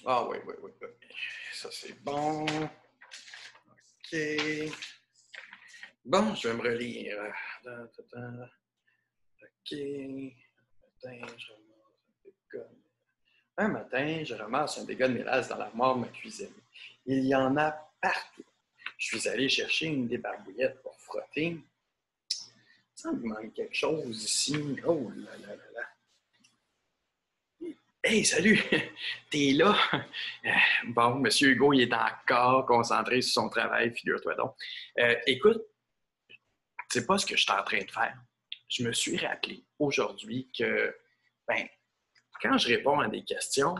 Ah oui, oui, oui, oui. Ça, c'est bon. OK. Bon, je vais me relire. OK. Un matin, je ramasse un dégât de mélasse dans l'armoire de ma cuisine. Il y en a partout. Je suis allé chercher une débarbouillette pour frotter. Ça me manque quelque chose ici. Oh là là là là. Hey, salut! T'es là? Bon, Monsieur Hugo, il est encore concentré sur son travail, figure-toi donc. Écoute, c'est pas ce que je suis en train de faire. Je me suis rappelé aujourd'hui que, ben, quand je réponds à des questions,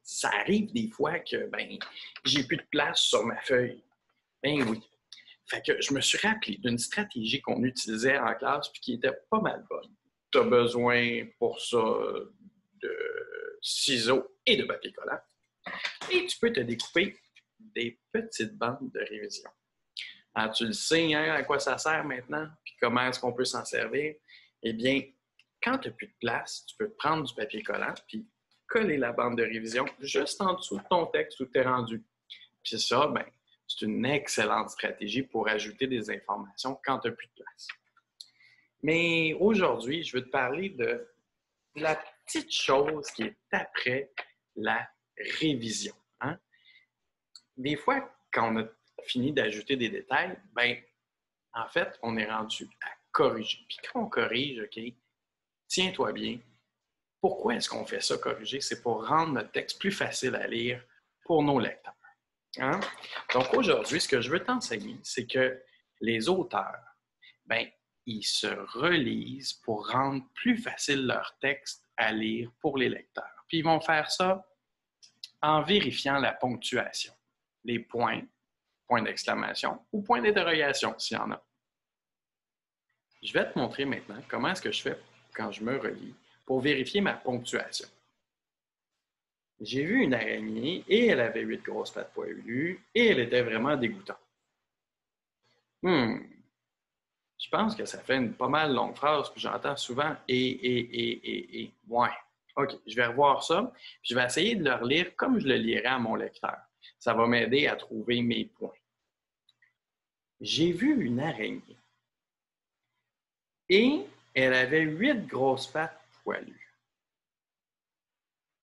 ça arrive des fois que, ben, j'ai plus de place sur ma feuille. Ben oui. Fait que je me suis rappelé d'une stratégie qu'on utilisait en classe puis qui était pas mal bonne. Tu as besoin pour ça de ciseaux et de papier collant. Et tu peux te découper des petites bandes de révision. Alors, tu le sais, hein, à quoi ça sert maintenant, puis comment est-ce qu'on peut s'en servir? Eh bien, quand tu n'as plus de place, tu peux prendre du papier collant, puis coller la bande de révision juste en dessous de ton texte où tu es rendu. Puis ça, ben, c'est une excellente stratégie pour ajouter des informations quand tu n'as plus de place. Mais aujourd'hui, je veux te parler de la petite chose qui est après la révision. Hein? Des fois, quand on a fini d'ajouter des détails, ben, en fait, on est rendu à corriger. Puis quand on corrige, OK, tiens-toi bien, pourquoi est-ce qu'on fait ça, corriger? C'est pour rendre notre texte plus facile à lire pour nos lecteurs. Hein? Donc aujourd'hui, ce que je veux t'enseigner, c'est que les auteurs, ben, ils se relisent pour rendre plus facile leur texte à lire pour les lecteurs. Puis ils vont faire ça en vérifiant la ponctuation, les points, points d'exclamation ou points d'interrogation s'il y en a. Je vais te montrer maintenant comment est-ce que je fais quand je me relis pour vérifier ma ponctuation. J'ai vu une araignée et elle avait 8 grosses pattes poilues et elle était vraiment dégoûtante. Je pense que ça fait une pas mal longue phrase que j'entends souvent et. Ouais. OK, je vais revoir ça. Puis je vais essayer de le relire comme je le lirais à mon lecteur. Ça va m'aider à trouver mes points. J'ai vu une araignée et elle avait 8 grosses pattes poilues.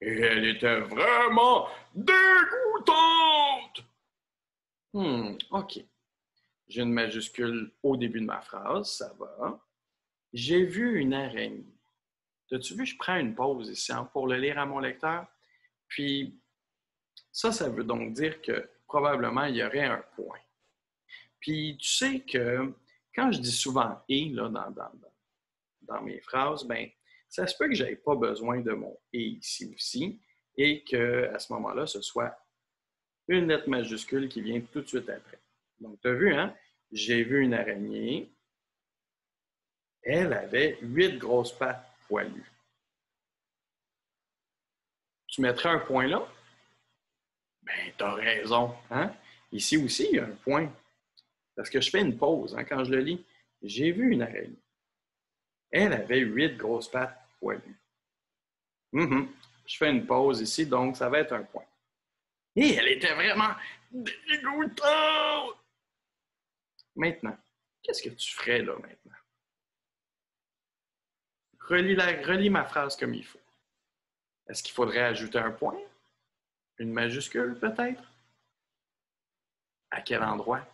Et elle était vraiment dégoûtante! OK. J'ai une majuscule au début de ma phrase, ça va. J'ai vu une araignée. As-tu vu, je prends une pause ici hein, pour le lire à mon lecteur. Puis, ça veut donc dire que probablement il y aurait un point. Puis, tu sais que quand je dis souvent « et » là, dans mes phrases, ben, ça se peut que je n'aie pas besoin de mon « et » ici aussi et qu'à ce moment-là, ce soit une lettre majuscule qui vient tout de suite après. Donc, tu as vu, hein? J'ai vu une araignée. Elle avait 8 grosses pattes poilues. Tu mettrais un point là? Ben, t'as raison. Hein? Ici aussi, il y a un point. Parce que je fais une pause hein, quand je le lis. J'ai vu une araignée. Elle avait 8 grosses pattes poilues. Je fais une pause ici, donc ça va être un point. Et elle était vraiment dégoûtante! Maintenant, qu'est-ce que tu ferais là maintenant? Relis ma phrase comme il faut. Est-ce qu'il faudrait ajouter un point? Une majuscule peut-être? À quel endroit?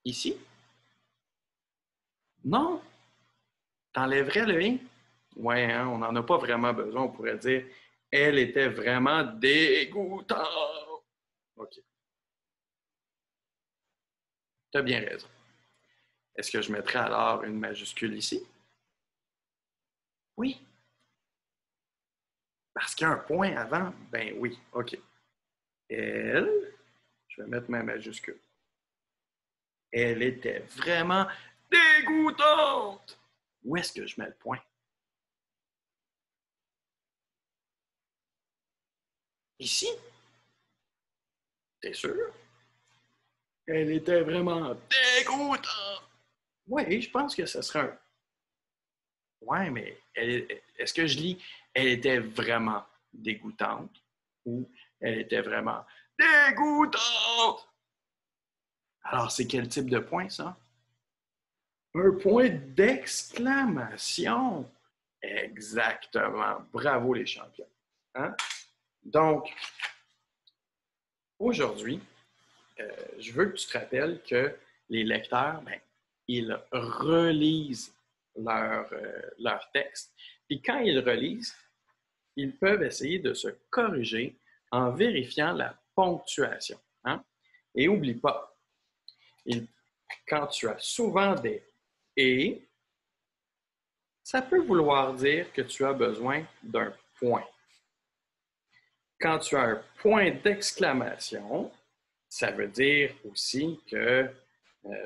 Ici? Non. T'enlèverais le « et ». Ouais, hein, on n'en a pas vraiment besoin. On pourrait dire « elle était vraiment dégoûtante ». OK. Tu as bien raison. Est-ce que je mettrais alors une majuscule ici? Oui. Parce qu'il y a un point avant? Ben oui. OK. Elle, je vais mettre ma majuscule. Elle était vraiment dégoûtante. Où est-ce que je mets le point? Ici? T'es sûr? Elle était vraiment dégoûtante. Oui, je pense que ce serait un. Ouais, mais est-ce que je lis elle était vraiment dégoûtante ou elle était vraiment dégoûtante? Alors, c'est quel type de point, ça? Un point d'exclamation. Exactement. Bravo, les champions. Hein? Donc, aujourd'hui, je veux que tu te rappelles que les lecteurs, ben, ils relisent leur texte. Puis quand ils relisent, ils peuvent essayer de se corriger en vérifiant la ponctuation. Hein? Et n'oublie pas, quand tu as souvent des « et », ça peut vouloir dire que tu as besoin d'un point. Quand tu as un point d'exclamation, ça veut dire aussi que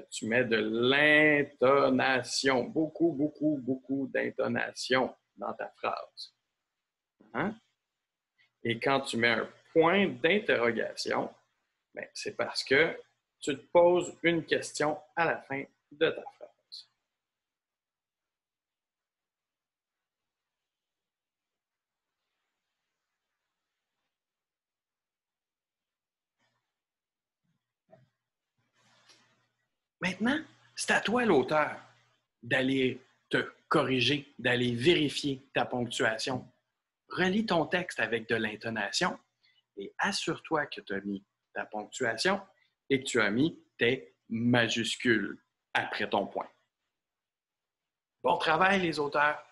tu mets de l'intonation, beaucoup, beaucoup, beaucoup d'intonation dans ta phrase. Hein? Et quand tu mets un point d'interrogation, ben, c'est parce que tu te poses une question à la fin de ta phrase. Maintenant, c'est à toi, l'auteur, d'aller te corriger, d'aller vérifier ta ponctuation. Relis ton texte avec de l'intonation et assure-toi que tu as mis ta ponctuation et que tu as mis tes majuscules après ton point. Bon travail, les auteurs!